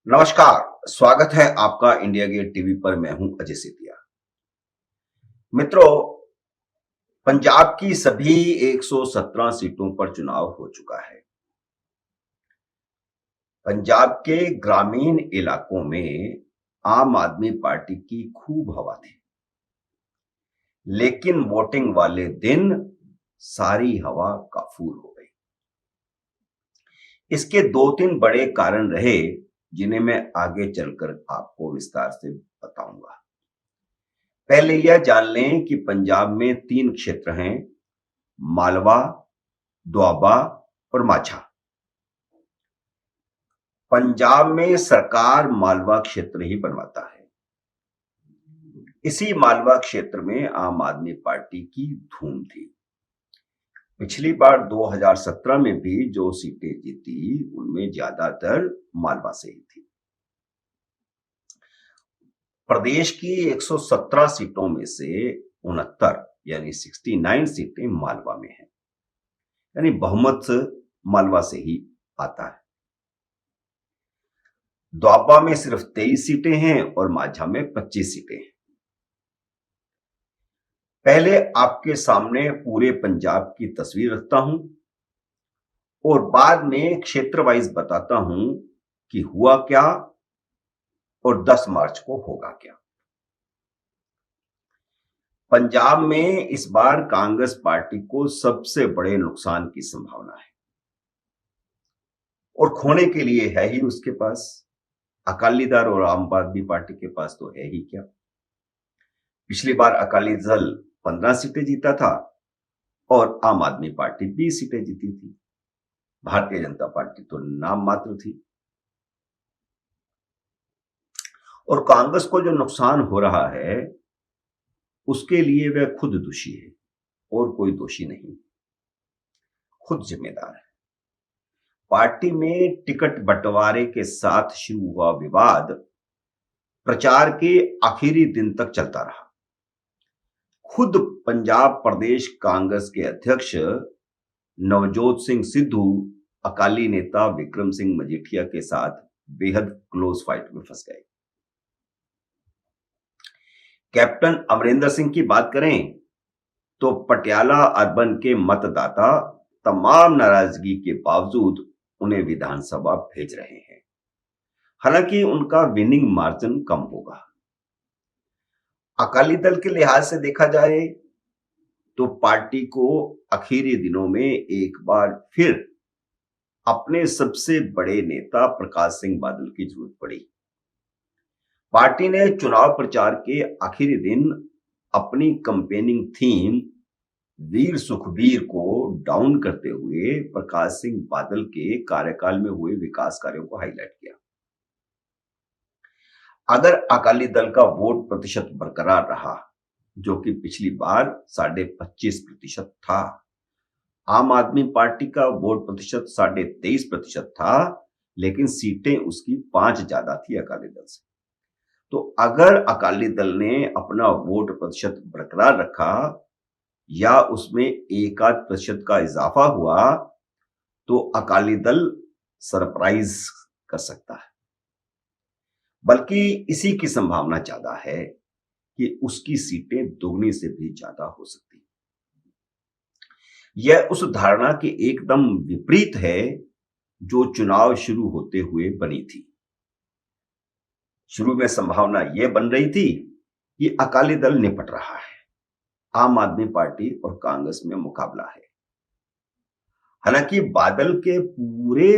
नमस्कार। स्वागत है आपका इंडिया गेट टीवी पर। मैं हूं अजय सेतिया। मित्रों, पंजाब की सभी 117 सीटों पर चुनाव हो चुका है। पंजाब के ग्रामीण इलाकों में आम आदमी पार्टी की खूब हवा थी, लेकिन वोटिंग वाले दिन सारी हवा काफूर हो गई। इसके दो तीन बड़े कारण रहे, जिन्हें मैं आगे चलकर आपको विस्तार से बताऊंगा। पहले यह जान लें कि पंजाब में तीन क्षेत्र हैं: मालवा, दोआबा और माछा। पंजाब में सरकार मालवा क्षेत्र ही बनवाता है। इसी मालवा क्षेत्र में आम आदमी पार्टी की धूम थी। पिछली बार 2017 में भी जो सीटें जीती, उनमें ज्यादातर मालवा से ही थी। प्रदेश की 117 सीटों में से 69 यानी 69 सीटें मालवा में हैं, यानी बहुमत मालवा से ही आता है। दोआबा में सिर्फ 23 सीटें हैं और माझा में 25 सीटें हैं। पहले आपके सामने पूरे पंजाब की तस्वीर रखता हूं और बाद में क्षेत्र वाइज बताता हूं कि हुआ क्या और 10 मार्च को होगा क्या। पंजाब में इस बार कांग्रेस पार्टी को सबसे बड़े नुकसान की संभावना है और खोने के लिए है ही उसके पास। अकाली दल और आम आदमी पार्टी के पास तो है ही क्या। पिछली बार अकाली दल 15 सीटें जीता था और आम आदमी पार्टी 20 सीटें जीती थी। भारतीय जनता पार्टी तो नाम मात्र थी। और कांग्रेस को जो नुकसान हो रहा है, उसके लिए वह खुद दोषी है और कोई दोषी नहीं, खुद जिम्मेदार है। पार्टी में टिकट बंटवारे के साथ शुरू हुआ विवाद प्रचार के आखिरी दिन तक चलता रहा। खुद पंजाब प्रदेश कांग्रेस के अध्यक्ष नवजोत सिंह सिद्धू अकाली नेता विक्रम सिंह मजीठिया के साथ बेहद क्लोज फाइट में फंस गए। कैप्टन अमरिंदर सिंह की बात करें तो पटियाला अर्बन के मतदाता तमाम नाराजगी के बावजूद उन्हें विधानसभा भेज रहे हैं। हालांकि उनका विनिंग मार्जिन कम होगा। अकाली दल के लिहाज से देखा जाए तो पार्टी को आखिरी दिनों में एक बार फिर अपने सबसे बड़े नेता प्रकाश सिंह बादल की जरूरत पड़ी। पार्टी ने चुनाव प्रचार के आखिरी दिन अपनी कंपेनिंग थीम वीर सुखबीर को डाउन करते हुए प्रकाश सिंह बादल के कार्यकाल में हुए विकास कार्यों को हाईलाइट किया। अगर अकाली दल का वोट प्रतिशत बरकरार रहा, जो कि पिछली बार 25.5% था, आम आदमी पार्टी का वोट प्रतिशत 23.5% था, लेकिन सीटें उसकी 5 ज्यादा थी अकाली दल से। तो अगर अकाली दल ने अपना वोट प्रतिशत बरकरार रखा या उसमें 1-8% का इजाफा हुआ, तो अकाली दल सरप्राइज कर सकता है। बल्कि इसी की संभावना ज्यादा है कि उसकी सीटें दोगुनी से भी ज्यादा हो सकती। यह उस धारणा के एकदम विपरीत है जो चुनाव शुरू होते हुए बनी थी। शुरू में संभावना यह बन रही थी कि अकाली दल निपट रहा है, आम आदमी पार्टी और कांग्रेस में मुकाबला है। हालांकि बादल के पूरे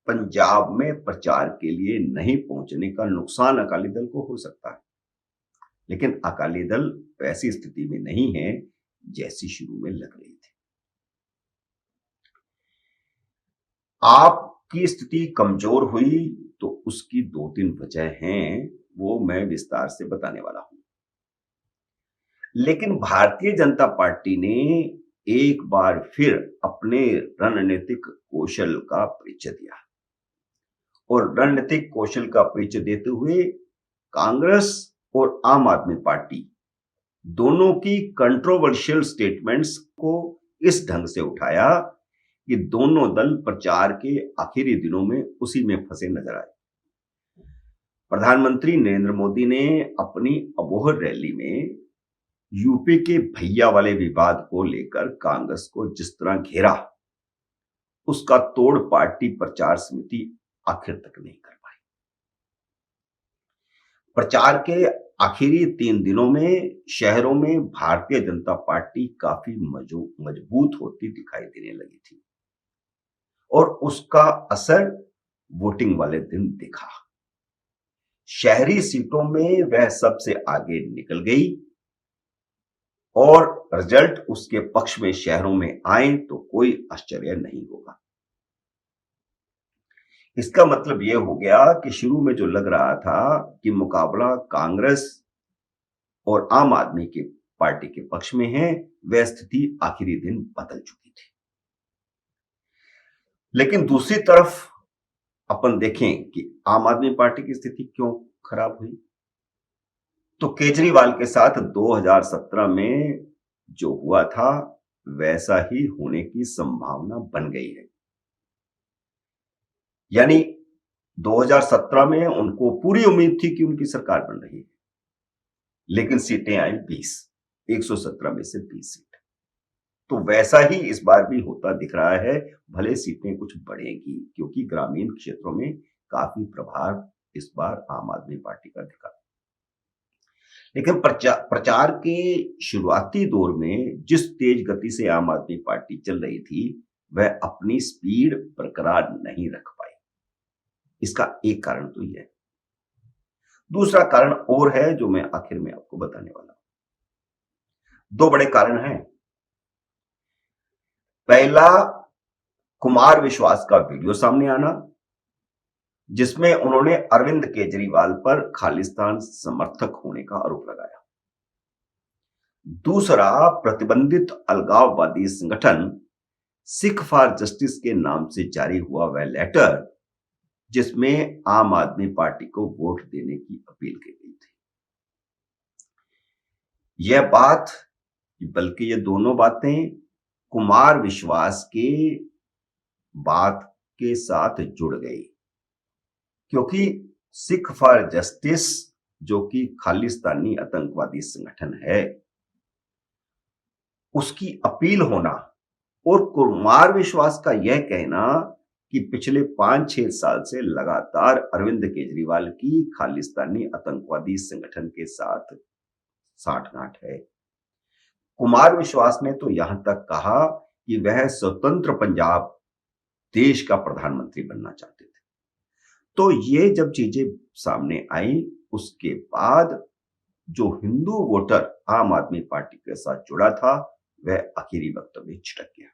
पंजाब में प्रचार के लिए नहीं पहुंचने का नुकसान अकाली दल को हो सकता है, लेकिन अकाली दल वैसी स्थिति में नहीं है जैसी शुरू में लग रही थी। आपकी स्थिति कमजोर हुई तो उसकी 2-3 वजह हैं, वो मैं विस्तार से बताने वाला हूं। लेकिन भारतीय जनता पार्टी ने एक बार फिर अपने रणनीतिक कौशल का परिचय दिया और रणनीतिक कौशल का परिचय देते हुए कांग्रेस और आम आदमी पार्टी दोनों की कंट्रोवर्शियल स्टेटमेंट्स को इस ढंग से उठाया कि दोनों दल प्रचार के आखिरी दिनों में उसी में फंसे नजर आए। प्रधानमंत्री नरेंद्र मोदी ने अपनी अबोहर रैली में यूपी के भैया वाले विवाद को लेकर कांग्रेस को जिस तरह घेरा, उसका तोड़ पार्टी प्रचार समिति आखिर तक नहीं कर पाई। प्रचार के आखिरी 3 दिनों में शहरों में भारतीय जनता पार्टी काफी मजबूत होती दिखाई देने लगी थी और उसका असर वोटिंग वाले दिन दिखा। शहरी सीटों में वह सबसे आगे निकल गई और रिजल्ट उसके पक्ष में शहरों में आए तो कोई आश्चर्य नहीं होगा। इसका मतलब यह हो गया कि शुरू में जो लग रहा था कि मुकाबला कांग्रेस और आम आदमी की पार्टी के पक्ष में है, वह स्थिति आखिरी दिन बदल चुकी थी। लेकिन दूसरी तरफ अपन देखें कि आम आदमी पार्टी की स्थिति क्यों खराब हुई, तो केजरीवाल के साथ 2017 में जो हुआ था वैसा ही होने की संभावना बन गई है। यानी 2017 में उनको पूरी उम्मीद थी कि उनकी सरकार बन रही है, लेकिन सीटें आई 20, 117 में से 20 सीट। तो वैसा ही इस बार भी होता दिख रहा है, भले सीटें कुछ बढ़ेंगी क्योंकि ग्रामीण क्षेत्रों में काफी प्रभाव इस बार आम आदमी पार्टी का दिखा। लेकिन प्रचार के शुरुआती दौर में जिस तेज गति से आम आदमी पार्टी चल रही थी, वह अपनी स्पीड बरकरार नहीं रख पाई। इसका एक कारण तो यह है। दूसरा कारण और है जो मैं आखिर में आपको बताने वाला हूं। 2 बड़े कारण हैं। पहला, कुमार विश्वास का वीडियो सामने आना, जिसमें उन्होंने अरविंद केजरीवाल पर खालिस्तान समर्थक होने का आरोप लगाया। दूसरा, प्रतिबंधित अलगाववादी संगठन सिख फॉर जस्टिस के नाम से जारी हुआ वह लेटर जिसमें आम आदमी पार्टी को वोट देने की अपील की गई थी। यह बात, बल्कि ये दोनों बातें कुमार विश्वास के बात के साथ जुड़ गई, क्योंकि सिख फॉर जस्टिस जो कि खालिस्तानी आतंकवादी संगठन है, उसकी अपील होना और कुमार विश्वास का यह कहना कि पिछले 5-6 साल से लगातार अरविंद केजरीवाल की खालिस्तानी आतंकवादी संगठन के साथ साठगांठ है। कुमार विश्वास ने तो यहां तक कहा कि वह स्वतंत्र पंजाब देश का प्रधानमंत्री बनना चाहते थे। तो ये जब चीजें सामने आई, उसके बाद जो हिंदू वोटर आम आदमी पार्टी के साथ जुड़ा था, वह आखिरी वक्त में छिटक गया।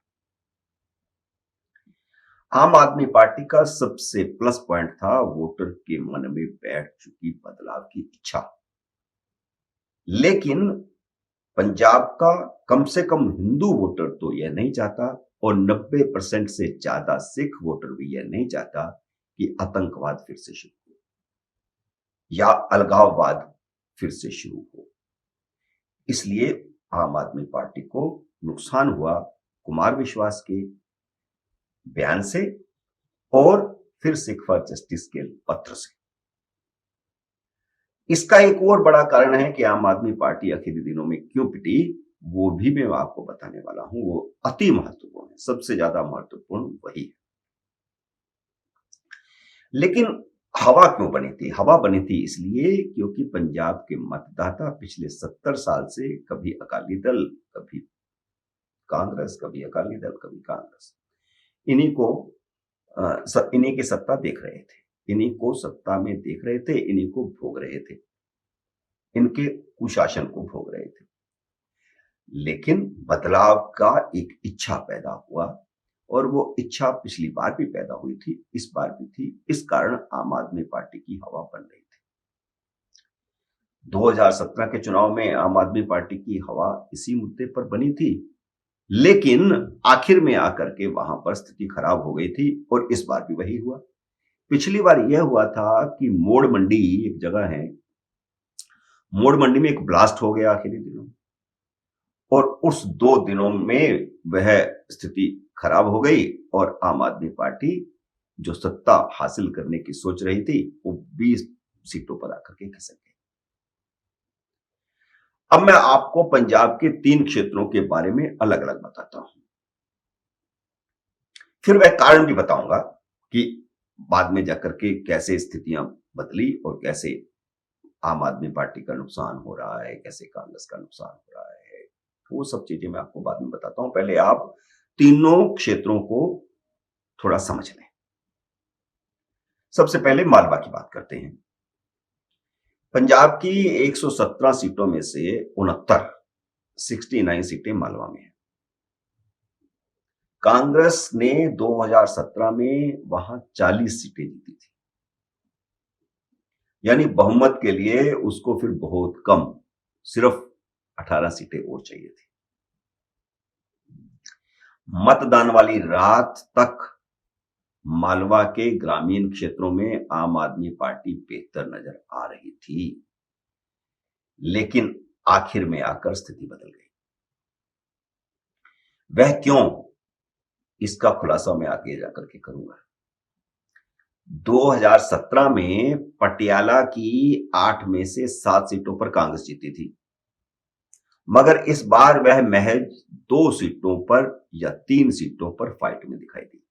आम आदमी पार्टी का सबसे प्लस पॉइंट था वोटर के मन में बैठ चुकी बदलाव की इच्छा। लेकिन पंजाब का कम से कम हिंदू वोटर तो यह नहीं चाहता और 90% से ज्यादा सिख वोटर भी यह नहीं चाहता कि आतंकवाद फिर से शुरू हो या अलगाववाद फिर से शुरू हो। इसलिए आम आदमी पार्टी को नुकसान हुआ कुमार विश्वास के बयान से और फिर सिख फॉर जस्टिस के पत्र से। इसका एक और बड़ा कारण है कि आम आदमी पार्टी आखिरी दिनों में क्यों पिटी, वो भी मैं आपको बताने वाला हूं। वो अति महत्वपूर्ण है, सबसे ज्यादा महत्वपूर्ण वही है। लेकिन हवा क्यों बनी थी? हवा बनी थी इसलिए क्योंकि पंजाब के मतदाता पिछले 70 साल से कभी अकाली दल, कभी कांग्रेस, कभी अकाली दल, कभी कांग्रेस, इन्हीं की सत्ता देख रहे थे, इन्हीं को सत्ता में देख रहे थे, इन्हीं को भोग रहे थे, इनके कुशासन को भोग रहे थे। लेकिन बदलाव का एक इच्छा पैदा हुआ और वो इच्छा पिछली बार भी पैदा हुई थी, इस बार भी थी। इस कारण आम आदमी पार्टी की हवा बन रही थी। 2017 के चुनाव में आम आदमी पार्टी की हवा इसी मुद्दे पर बनी थी, लेकिन आखिर में आकर के वहां पर स्थिति खराब हो गई थी और इस बार भी वही हुआ। पिछली बार यह हुआ था कि मोड़ मंडी एक जगह है, मोड़ मंडी में एक ब्लास्ट हो गया आखिरी दिनों में और उस 2 दिनों में वह स्थिति खराब हो गई और आम आदमी पार्टी जो सत्ता हासिल करने की सोच रही थी, वो 20 सीटों पर आकर के खिसक गए। अब मैं आपको पंजाब के 3 क्षेत्रों के बारे में अलग अलग बताता हूं, फिर वह कारण भी बताऊंगा कि बाद में जाकर के कैसे स्थितियां बदली और कैसे आम आदमी पार्टी का नुकसान हो रहा है, कैसे कांग्रेस का नुकसान हो रहा है। वो सब चीजें मैं आपको बाद में बताता हूं। पहले आप तीनों क्षेत्रों को थोड़ा समझ लें। सबसे पहले मालवा की बात करते हैं। पंजाब की 117 सीटों में से 69 सीटें मालवा में है। कांग्रेस ने 2017 में वहां 40 सीटें जीती थी, यानी बहुमत के लिए उसको फिर बहुत कम, सिर्फ 18 सीटें और चाहिए थी। मतदान वाली रात तक मालवा के ग्रामीण क्षेत्रों में आम आदमी पार्टी बेहतर नजर आ रही थी, लेकिन आखिर में आकर स्थिति बदल गई। वह क्यों, इसका खुलासा मैं आगे जाकर के करूंगा। 2017 में पटियाला की 8 में से 7 सीटों पर कांग्रेस जीती थी, मगर इस बार वह महज 2 सीटों पर या 3 सीटों पर फाइट में दिखाई दी।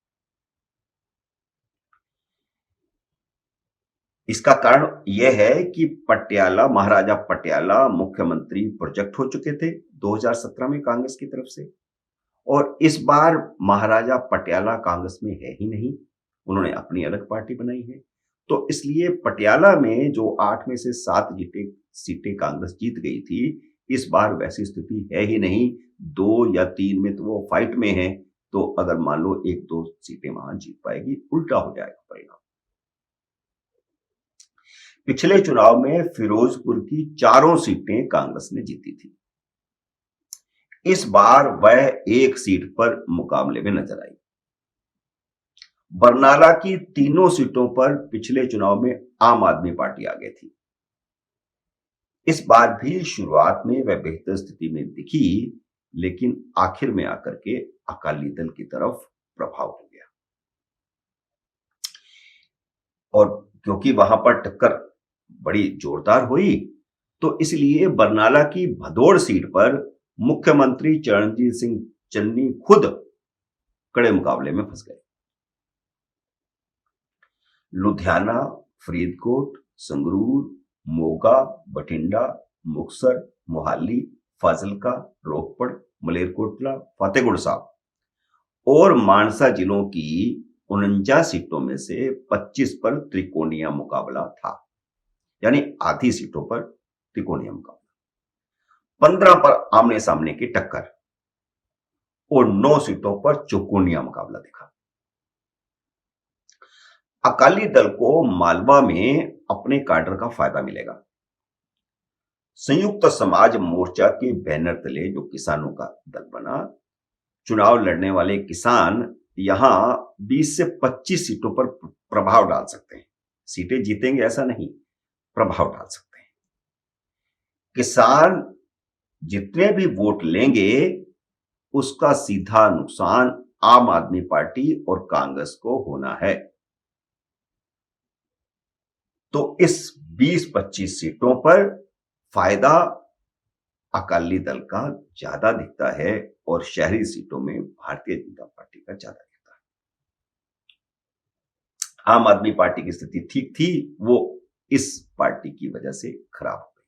इसका कारण यह है कि पटियाला, महाराजा पटियाला मुख्यमंत्री प्रोजेक्ट हो चुके थे 2017 में कांग्रेस की तरफ से, और इस बार महाराजा पटियाला कांग्रेस में है ही नहीं, उन्होंने अपनी अलग पार्टी बनाई है। तो इसलिए पटियाला में जो 8 में से 7 सीटें कांग्रेस जीत गई थी, इस बार वैसी स्थिति है ही नहीं। 2 या 3 में तो वो फाइट में है, तो अगर मान लो 1-2 सीटें वहां जीत पाएगी, उल्टा हो जाएगा परिणाम। पिछले चुनाव में फिरोजपुर की 4 सीटें कांग्रेस ने जीती थी। इस बार वह 1 सीट पर मुकाबले में नजर आई। बरनाला की 3 सीटों पर पिछले चुनाव में आम आदमी पार्टी आगे थी। इस बार भी शुरुआत में वह बेहतर स्थिति में दिखी, लेकिन आखिर में आकर के अकाली दल की तरफ प्रभाव हो गया, और क्योंकि वहां पर टक्कर बड़ी जोरदार हुई, तो इसलिए बरनाला की भदौड़ सीट पर मुख्यमंत्री चरणजीत सिंह चन्नी खुद कड़े मुकाबले में फंस गए। लुधियाना, फरीदकोट, संगरूर, मोगा, बठिंडा, मुक्तसर, मोहाली, फाजिलका, रोहतड़, मलेरकोटला, फतेहगढ़ साहब और मानसा जिलों की 49 सीटों में से 25 पर त्रिकोणीय मुकाबला था, यानी आधी सीटों पर त्रिकोणीय मुकाबला, 15 पर आमने सामने की टक्कर और 9 सीटों पर चौकोनिया मुकाबला दिखा। अकाली दल को मालवा में अपने काडर का फायदा मिलेगा। संयुक्त समाज मोर्चा के बैनर तले जो किसानों का दल बना, चुनाव लड़ने वाले किसान यहां 20 से 25 सीटों पर प्रभाव डाल सकते हैं। सीटें जीतेंगे ऐसा नहीं, प्रभाव डाल सकते हैं। किसान जितने भी वोट लेंगे, उसका सीधा नुकसान आम आदमी पार्टी और कांग्रेस को होना है। तो इस 20-25 सीटों पर फायदा अकाली दल का ज्यादा दिखता है और शहरी सीटों में भारतीय जनता पार्टी का ज्यादा दिखता है। आम आदमी पार्टी की स्थिति ठीक थी, वो इस पार्टी की वजह से खराब हो गई।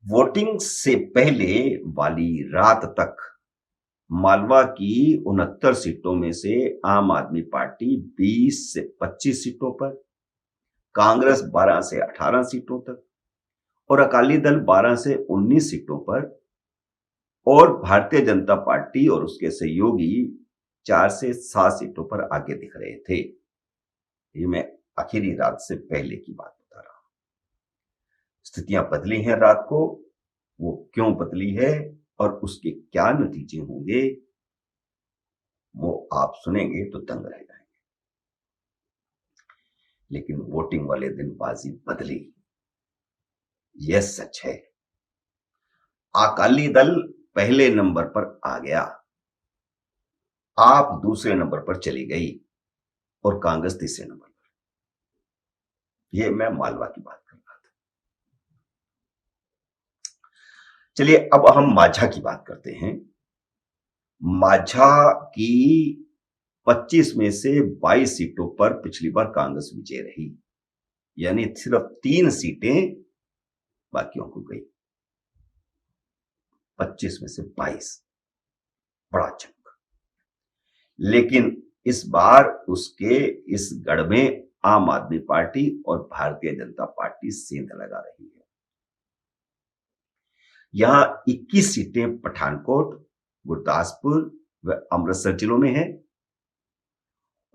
वोटिंग से पहले वाली रात तक मालवा की 69 सीटों में से आम आदमी पार्टी 20 से 25 सीटों पर, कांग्रेस 12 से 18 सीटों तक और अकाली दल 12 से 19 सीटों पर, और भारतीय जनता पार्टी और उसके सहयोगी 4 से 7 सीटों पर आगे दिख रहे थे। ये मैं आखिरी रात से पहले की बात बता रहा हूं। स्थितियां बदली हैं रात को, वो क्यों बदली है और उसके क्या नतीजे होंगे, वो आप सुनेंगे तो दंग रह जाएंगे। लेकिन वोटिंग वाले दिन बाजी बदली, यह सच है। अकाली दल पहले नंबर पर आ गया, आप दूसरे नंबर पर चली गई और कांग्रेस तीसरे नंबर पर। ये मैं मालवा की बात कर रहा था। चलिए अब हम माझा की बात करते हैं। माझा की 25 में से 22 सीटों पर पिछली बार कांग्रेस विजय रही, यानी सिर्फ 3 सीटें बाकियों को गई। 25 में से 22, बड़ा चंक। लेकिन इस बार उसके इस गढ़ में आम आदमी पार्टी और भारतीय जनता पार्टी सेंध लगा रही है। यहां 21 सीटें पठानकोट, गुरदासपुर व अमृतसर जिलों में है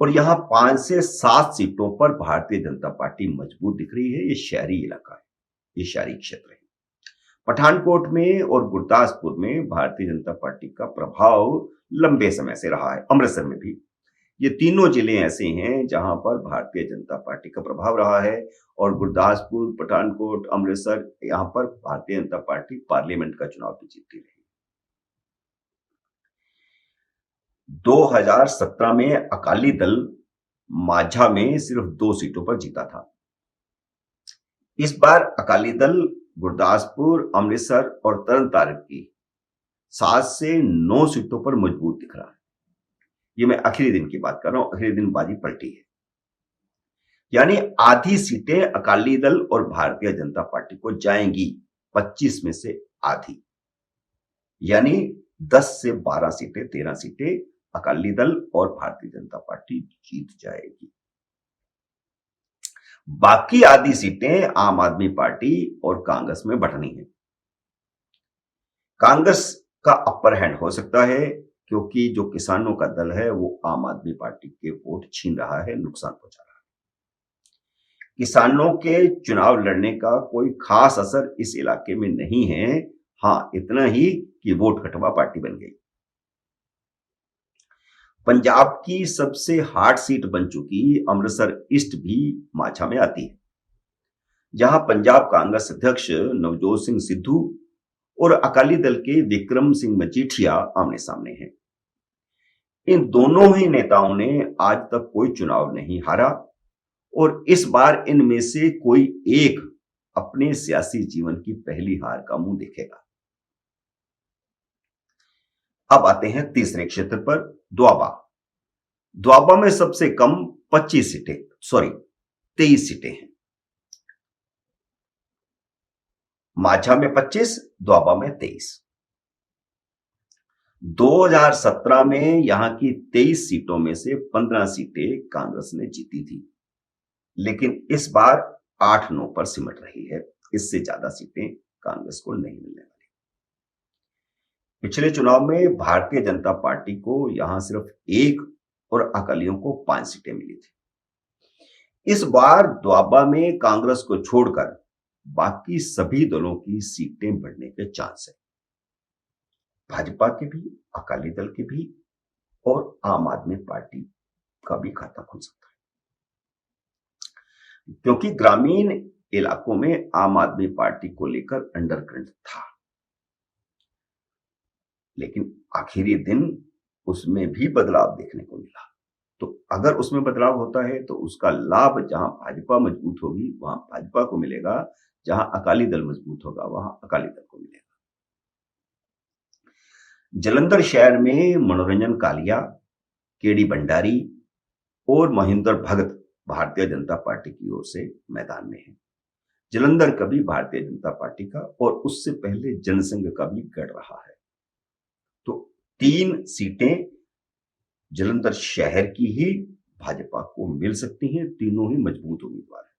और यहां 5 से 7 सीटों पर भारतीय जनता पार्टी मजबूत दिख रही है। ये शहरी इलाका है, ये शहरी क्षेत्र है। पठानकोट में और गुरदासपुर में भारतीय जनता पार्टी का प्रभाव लंबे समय से रहा है। अमृतसर में भी ये तीनों जिले ऐसे हैं जहां पर भारतीय जनता पार्टी का प्रभाव रहा है और गुरदासपुर, पठानकोट, अमृतसर, यहां पर भारतीय जनता पार्टी पार्लियामेंट का चुनाव भी जीतती रही। 2017 में अकाली दल माझा में सिर्फ 2 सीटों पर जीता था। इस बार अकाली दल गुरदासपुर, अमृतसर और तरनतारण की 7 से 9 सीटों पर मजबूत दिख रहा है। ये मैं आखिरी दिन की बात कर रहा हूं, आखिरी दिन बाजी पलटी है। यानी आधी सीटें अकाली दल और भारतीय जनता पार्टी को जाएंगी, 25 में से आधी, यानी 10 से 12 सीटें, 13 सीटें अकाली दल और भारतीय जनता पार्टी जीत जाएगी। बाकी आधी सीटें आम आदमी पार्टी और कांग्रेस में बंटनी है। कांग्रेस का अपर हैंड हो सकता है क्योंकि जो किसानों का दल है वो आम आदमी पार्टी के वोट छीन रहा है, नुकसान पहुंचा रहा है। किसानों के चुनाव लड़ने का कोई खास असर इस इलाके में नहीं है। हां, इतना ही कि वोट कटवा पार्टी बन गई। पंजाब की सबसे हार्ड सीट बन चुकी अमृतसर ईस्ट भी माझा में आती है, जहां पंजाब कांग्रेस अध्यक्ष नवजोत सिंह सिद्धू और अकाली दल के विक्रम सिंह मजीठिया आमने सामने हैं। इन दोनों ही नेताओं ने आज तक कोई चुनाव नहीं हारा और इस बार इनमें से कोई एक अपने सियासी जीवन की पहली हार का मुंह देखेगा। अब आते हैं तीसरे क्षेत्र पर, द्वाबा। द्वाबा में सबसे कम 23 सीटें हैं। माझा में 25, द्वाबा में 23। 2017 में यहां की 23 सीटों में से 15 सीटें कांग्रेस ने जीती थी, लेकिन इस बार 8-9 पर सिमट रही है। इससे ज्यादा सीटें कांग्रेस को नहीं मिलने वाली। पिछले चुनाव में भारतीय जनता पार्टी को यहां सिर्फ 1 और अकालियों को 5 सीटें मिली थी। इस बार द्वाबा में कांग्रेस को छोड़कर बाकी सभी दलों की सीटें बढ़ने के चांस है। भाजपा के भी, अकाली दल के भी और आम आदमी पार्टी का भी खाता खुल सकता है, क्योंकि ग्रामीण इलाकों में आम आदमी पार्टी को लेकर अंडरकरंट था, लेकिन आखिरी दिन उसमें भी बदलाव देखने को मिला। तो अगर उसमें बदलाव होता है तो उसका लाभ जहां भाजपा मजबूत होगी वहां भाजपा को मिलेगा, जहां अकाली दल मजबूत होगा वहां अकाली दल को मिलेगा। जालंधर शहर में मनोरंजन कालिया, केडी भंडारी और महेंद्र भगत भारतीय जनता पार्टी की ओर से मैदान में है। जालंधर का भी भारतीय जनता पार्टी का और उससे पहले जनसंघ का भी गढ़ रहा है। तो 3 सीटें जालंधर शहर की ही भाजपा को मिल सकती हैं, तीनों ही मजबूत उम्मीदवार हैं।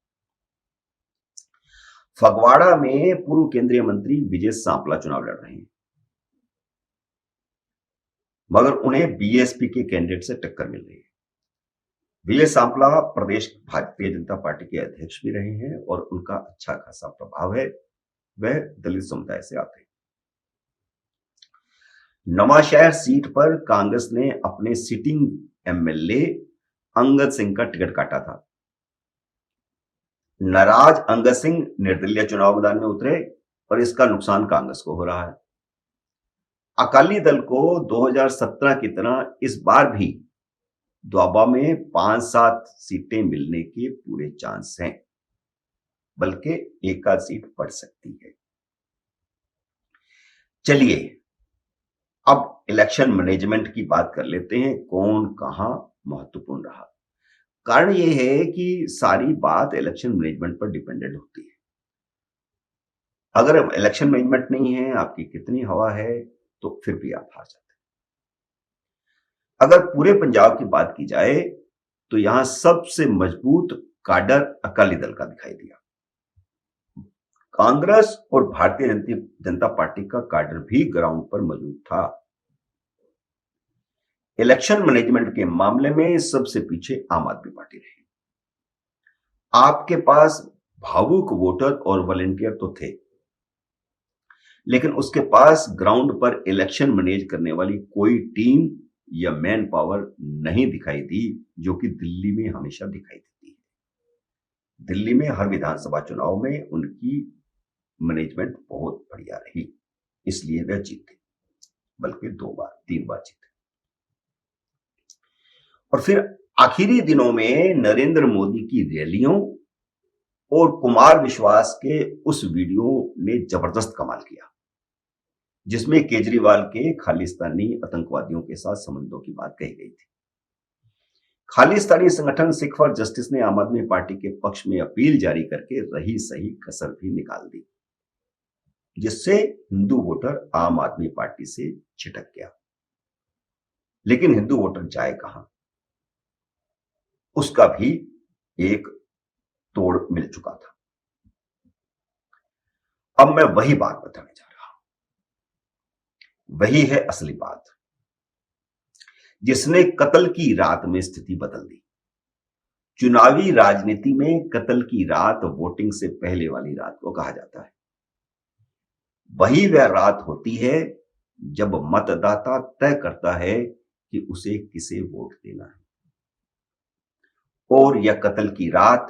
फगवाड़ा में पूर्व केंद्रीय मंत्री विजय सांपला चुनाव लड़ रहे हैं, मगर उन्हें बीएसपी के कैंडिडेट से टक्कर मिल रही है। विजय सांपला प्रदेश भारतीय जनता पार्टी के अध्यक्ष भी रहे हैं और उनका अच्छा खासा प्रभाव है, वह दलित समुदाय से आते हैं। नवाशहर सीट पर कांग्रेस ने अपने सिटिंग एमएलए अंगद सिंह का टिकट काटा था। नाराज अंगद सिंह निर्दलीय चुनाव मैदान में उतरे और इसका नुकसान कांग्रेस को हो रहा है। अकाली दल को 2017 की तरह इस बार भी द्वाबा में 5-7 सीटें मिलने के पूरे चांस हैं। बल्कि एक आध सीट बढ़ सकती है। चलिए अब इलेक्शन मैनेजमेंट की बात कर लेते हैं, कौन कहां महत्वपूर्ण रहा। कारण यह है कि सारी बात इलेक्शन मैनेजमेंट पर डिपेंडेंट होती है। अगर इलेक्शन मैनेजमेंट नहीं है, आपकी कितनी हवा है, तो फिर भी आप हार जाते हैं। अगर पूरे पंजाब की बात की जाए तो यहां सबसे मजबूत काडर अकाली दल का दिखाई दिया। कांग्रेस और भारतीय जनता पार्टी का काडर भी ग्राउंड पर मौजूद था। इलेक्शन मैनेजमेंट के मामले में सबसे पीछे आम आदमी पार्टी रही। आपके पास भावुक वोटर और वॉलंटियर तो थे, लेकिन उसके पास ग्राउंड पर इलेक्शन मैनेज करने वाली कोई टीम या मैन पावर नहीं दिखाई दी, जो कि दिल्ली में हमेशा दिखाई देती है। दिल्ली में हर विधानसभा चुनाव में उनकी मैनेजमेंट बहुत बढ़िया रही, इसलिए वह जीते, बल्कि 3 बार जीते। और फिर आखिरी दिनों में नरेंद्र मोदी की रैलियों और कुमार विश्वास के उस वीडियो ने जबरदस्त कमाल किया, जिसमें केजरीवाल के खालिस्तानी आतंकवादियों के साथ संबंधों की बात कही गई थी। खालिस्तानी संगठन सिख फॉर जस्टिस ने आम आदमी पार्टी के पक्ष में अपील जारी करके रही सही कसर भी निकाल दी, जिससे हिंदू वोटर आम आदमी पार्टी से छिटक गया। लेकिन हिंदू वोटर जाए कहां, उसका भी एक तोड़ मिल चुका था। अब मैं वही बात बताने जा रहा हूं, वही है असली बात, जिसने कत्ल की रात में स्थिति बदल दी। चुनावी राजनीति में कत्ल की रात वोटिंग से पहले वाली रात को कहा जाता है। वही वह रात होती है जब मतदाता तय करता है कि उसे किसे वोट देना है। और यह कत्ल की रात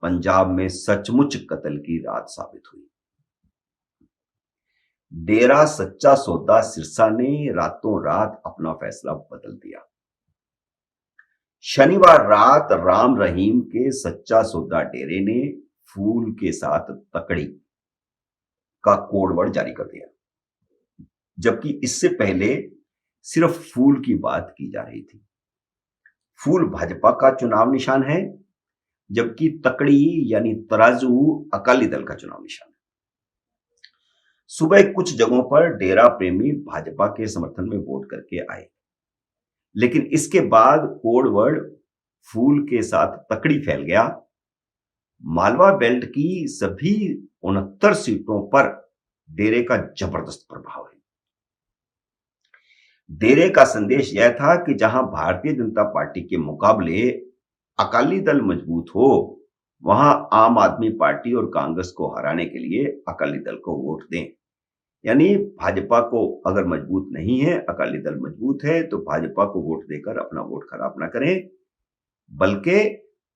पंजाब में सचमुच कत्ल की रात साबित हुई। डेरा सच्चा सौदा सिरसा ने रातों रात अपना फैसला बदल दिया। शनिवार रात राम रहीम के सच्चा सौदा डेरे ने फूल के साथ तकड़ी का कोडवर्ड जारी कर दिया, जबकि इससे पहले सिर्फ फूल की बात की जा रही थी। फूल भाजपा का चुनाव निशान है, जबकि तकड़ी यानी तराजू अकाली दल का चुनाव निशान है। सुबह कुछ जगहों पर डेरा प्रेमी भाजपा के समर्थन में वोट करके आए, लेकिन इसके बाद कोडवर्ड फूल के साथ तकड़ी फैल गया। मालवा बेल्ट की सभी 69 सीटों पर डेरे का जबरदस्त प्रभाव है। डेरे का संदेश यह था कि जहां भारतीय जनता पार्टी के मुकाबले अकाली दल मजबूत हो, वहां आम आदमी पार्टी और कांग्रेस को हराने के लिए अकाली दल को वोट दें। यानी भाजपा को अगर मजबूत नहीं है, अकाली दल मजबूत है, तो भाजपा को वोट देकर अपना वोट खराब ना करें, बल्कि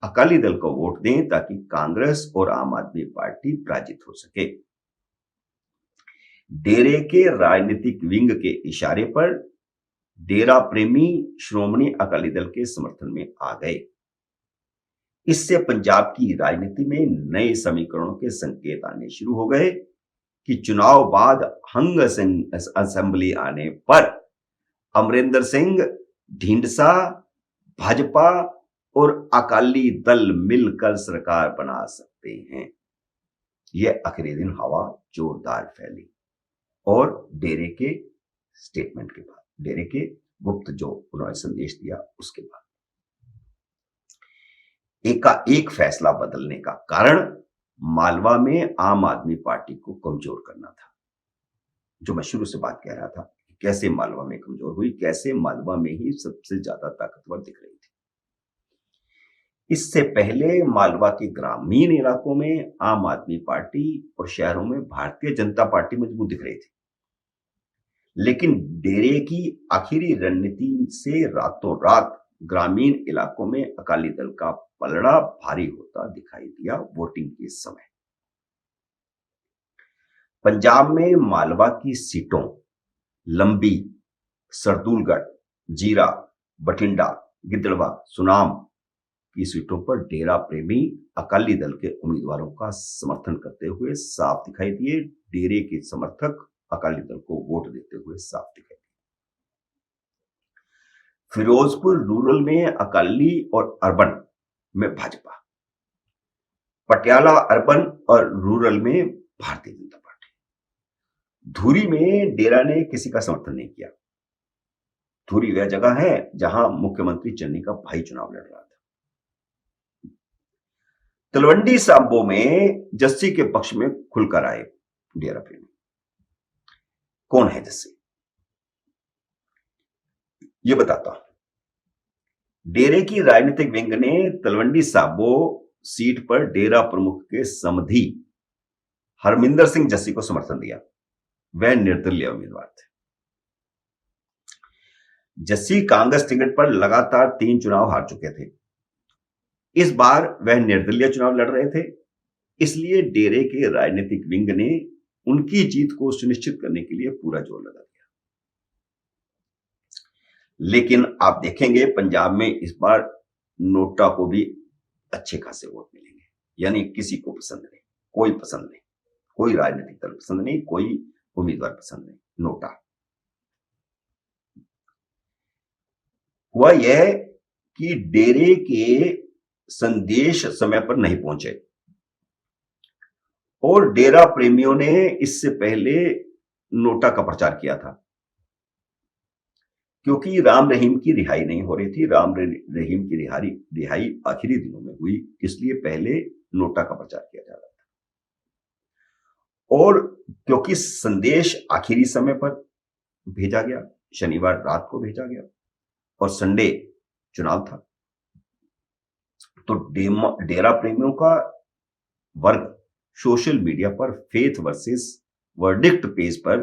अकाली दल को वोट दें ताकि कांग्रेस और आम आदमी पार्टी पराजित हो सके। डेरे के राजनीतिक विंग के इशारे पर डेरा प्रेमी श्रोमणी अकाली दल के समर्थन में आ गए। इससे पंजाब की राजनीति में नए समीकरणों के संकेत आने शुरू हो गए कि चुनाव बाद हंग असेंबली आने पर अमरिंदर सिंह, ढींडसा, भाजपा और अकाली दल मिलकर सरकार बना सकते हैं। यह आखिरी दिन हवा जोरदार फैली और डेरे के स्टेटमेंट के बाद, डेरे के गुप्त जो उन्होंने संदेश दिया उसके बाद एक फैसला बदलने का कारण मालवा में आम आदमी पार्टी को कमजोर करना था। जो मैं शुरू से बात कह रहा था, कैसे मालवा में कमजोर हुई, कैसे मालवा में ही सबसे ज्यादा ताकतवर दिख रही थी। इससे पहले मालवा के ग्रामीण इलाकों में आम आदमी पार्टी और शहरों में भारतीय जनता पार्टी मजबूत दिख रही थी, लेकिन डेरे की आखिरी रणनीति से रातों रात ग्रामीण इलाकों में अकाली दल का पलड़ा भारी होता दिखाई दिया वोटिंग के समय। पंजाब में मालवा की सीटों लंबी, सरदूलगढ़, जीरा, बठिंडा, गिद्धड़वा, सुनाम की सीटों पर डेरा प्रेमी अकाली दल के उम्मीदवारों का समर्थन करते हुए साफ दिखाई दिए। डेरे के समर्थक अकाली दल को वोट देते हुए साफ दिखाई दिए। फिरोजपुर रूरल में अकाली और अर्बन में भाजपा, पटियाला अर्बन और रूरल में भारतीय जनता पार्टी। धुरी में डेरा ने किसी का समर्थन नहीं किया। धुरी वह जगह है जहां मुख्यमंत्री चन्नी का भाई चुनाव लड़ रहा था। तलवंडी साबो में जस्सी के पक्ष में खुलकर आए डेरा प्रेमी। कौन है जस्सी, ये बताता हूं। डेरे की राजनीतिक विंग ने तलवंडी साबो सीट पर डेरा प्रमुख के समधी हरमिंदर सिंह जस्सी को समर्थन दिया। वह निर्दलीय उम्मीदवार थे। जस्सी कांग्रेस टिकट पर लगातार 3 चुनाव हार चुके थे। इस बार वह निर्दलीय चुनाव लड़ रहे थे, इसलिए डेरे के राजनीतिक विंग ने उनकी जीत को सुनिश्चित करने के लिए पूरा जोर लगा दिया। लेकिन आप देखेंगे पंजाब में इस बार नोटा को भी अच्छे खासे वोट मिलेंगे। यानी किसी को पसंद नहीं, कोई पसंद नहीं, कोई राजनीतिक दल पसंद नहीं, कोई उम्मीदवार पसंद नहीं। नोटा हुआ यह कि डेरे के संदेश समय पर नहीं पहुंचे और डेरा प्रेमियों ने इससे पहले नोटा का प्रचार किया था। क्योंकि राम रहीम की रिहाई नहीं हो रही थी, राम रहीम की रिहाई आखिरी दिनों में हुई, इसलिए पहले नोटा का प्रचार किया जा रहा था। और क्योंकि संदेश आखिरी समय पर भेजा गया, शनिवार रात को भेजा गया और संडे चुनाव था, तो डेरा प्रेमियों का वर्ग सोशल मीडिया पर फेथ वर्सेस वर्डिक्ट पेज पर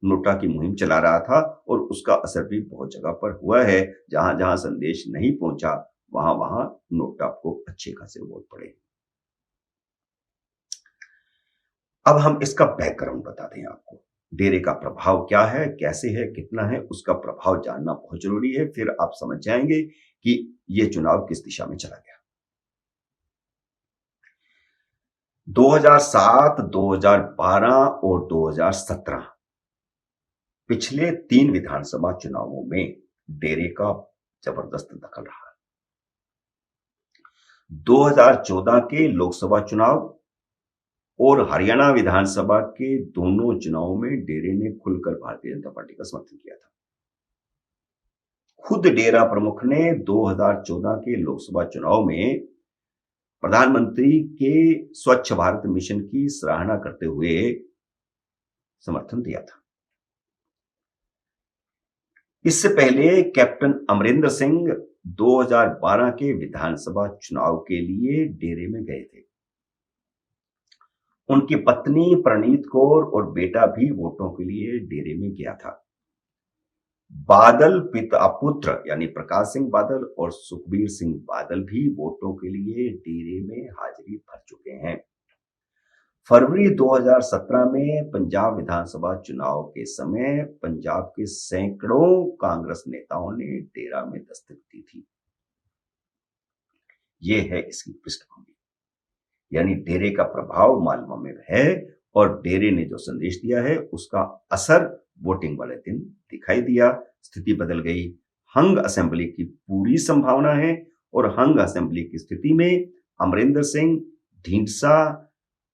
नोटा की मुहिम चला रहा था और उसका असर भी बहुत जगह पर हुआ है। जहां जहां संदेश नहीं पहुंचा वहां वहां नोटा को अच्छे खासे वोट पड़े। अब हम इसका बैकग्राउंड बता दें आपको। डेरे का प्रभाव क्या है, कैसे है, कितना है, उसका प्रभाव जानना बहुत जरूरी है। फिर आप समझ जाएंगे कि यह चुनाव किस दिशा में चला गया। 2007, 2012 और 2017 पिछले 3 विधानसभा चुनावों में डेरे का जबरदस्त दखल रहा। 2014 के लोकसभा चुनाव और हरियाणा विधानसभा के दोनों चुनावों में डेरे ने खुलकर भारतीय जनता पार्टी का समर्थन किया था। खुद डेरा प्रमुख ने 2014 के लोकसभा चुनाव में प्रधानमंत्री के स्वच्छ भारत मिशन की सराहना करते हुए समर्थन दिया था। इससे पहले कैप्टन अमरिंदर सिंह 2012 के विधानसभा चुनाव के लिए डेरे में गए थे। उनकी पत्नी प्रणीत कौर और बेटा भी वोटों के लिए डेरे में गया था। बादल पिता पुत्र यानी प्रकाश सिंह बादल और सुखबीर सिंह बादल भी वोटों के लिए डेरे में हाजिरी भर चुके हैं। फरवरी 2017 में पंजाब विधानसभा चुनाव के समय पंजाब के सैकड़ों कांग्रेस नेताओं ने डेरा में दस्तक दी थी। यह है इसकी पृष्ठभूमि, यानी डेरे का प्रभाव मालवा में है और डेरे ने जो संदेश दिया है उसका असर वोटिंग वाले दिन दिखाई दिया। स्थिति बदल गई। हंग असेंबली की पूरी संभावना है और हंग असेंबली की स्थिति में अमरिंदर सिंह, ढींडसा,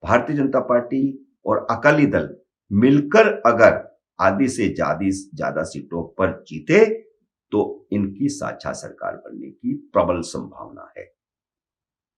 भारतीय जनता पार्टी और अकाली दल मिलकर अगर आधी से ज्यादा सीटों पर जीते तो इनकी साझा सरकार बनने की प्रबल संभावना है।